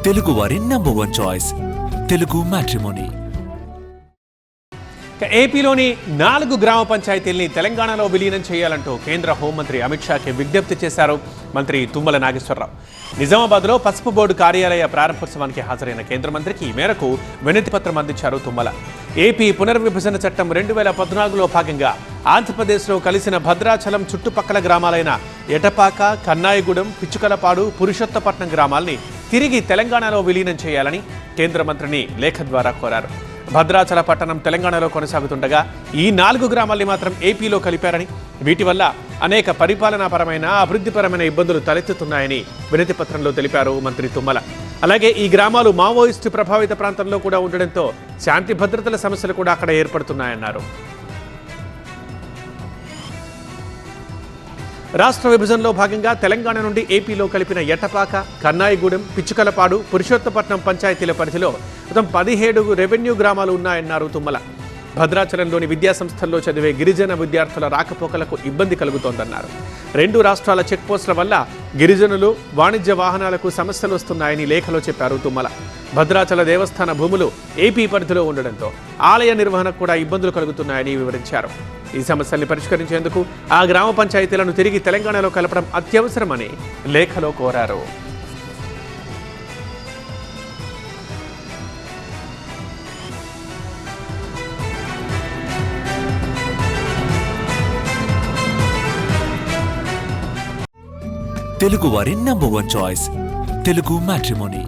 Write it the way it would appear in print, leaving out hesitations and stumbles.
తెలుగు వారి #1 choice Telugu matrimony. ఏపీలోని 4 గ్రామ పంచాయతీల్ని తెలంగాణలో విలీనం చేయాలంటూ కేంద్ర హోంమంత్రి అమిత్ షాకి విజ్ఞప్తి చేశారు మంత్రి తుమ్మల నాగేశ్వరరావు. నిజామాబాద్లో పసుపు బోర్డు కార్యాలయ ప్రారంభోత్సవానికి హాజరైన కేంద్ర మంత్రికి ఈ మేరకు వినతి పత్రం అందించారు తుమ్మల. ఏపీ పునర్విభజన చట్టం 2014లో భాగంగా ఆంధ్రప్రదేశ్లో కలిసిన భద్రాచలం చుట్టుపక్కల గ్రామాలైన ఎటపాక, కన్నాయిగూడెం, పిచ్చుకలపాడు, పురుషోత్తపట్నం గ్రామాల్ని తిరిగి తెలంగాణలో విలీనం చేయాలని కేంద్ర మంత్రిని లేఖ ద్వారా కోరారు. భద్రాచల పట్టణం తెలంగాణలో కొనసాగుతుండగా ఈ 4 గ్రామాల్ని మాత్రం ఏపీలో కలిపారని, వీటి వల్ల అనేక పరిపాలనాపరమైన, అభివృద్ధిపరమైన ఇబ్బందులు తలెత్తుతున్నాయని వినతి పత్రంలో తెలిపారు మంత్రి తుమ్మల. అలాగే ఈ గ్రామాలు మావోయిస్టు ప్రభావిత ప్రాంతంలో కూడా ఉండడంతో శాంతి భద్రతల సమస్యలు కూడా అక్కడ ఏర్పడుతున్నాయన్నారు. రాష్ట్ర విభజనలో భాగంగా తెలంగాణ నుండి ఏపీలో కలిపిన ఎటపాక, కన్నాయిగూడెం, పిచ్చుకలపాడు, పురుషోత్తపట్నం పంచాయతీల పరిధిలో మొత్తం 17 రెవెన్యూ గ్రామాలు ఉన్నాయన్నారు తుమ్మల. భద్రాచలంలోని విద్యాసంస్థల్లో చదివే గిరిజన విద్యార్థుల రాకపోకలకు ఇబ్బంది కలుగుతోందన్నారు. 2 రాష్ట్రాల చెక్పోస్టుల వల్ల గిరిజనులు, వాణిజ్య వాహనాలకు సమస్యలు వస్తున్నాయని లేఖలో చెప్పారు తుమ్మల. భద్రాచల దేవస్థాన భూములు ఏపీ పరిధిలో ఉండడంతో ఆలయ నిర్వహణకు కూడా ఇబ్బందులు కలుగుతున్నాయని వివరించారు. ఈ సమస్యల్ని పరిష్కరించేందుకు ఆ గ్రామ పంచాయతీలను తిరిగి తెలంగాణలో కలపడం అత్యవసరమని లేఖలో కోరారు. తెలుగు వారి #1 చాయిస్ తెలుగు మ్యాట్రిమోనీ.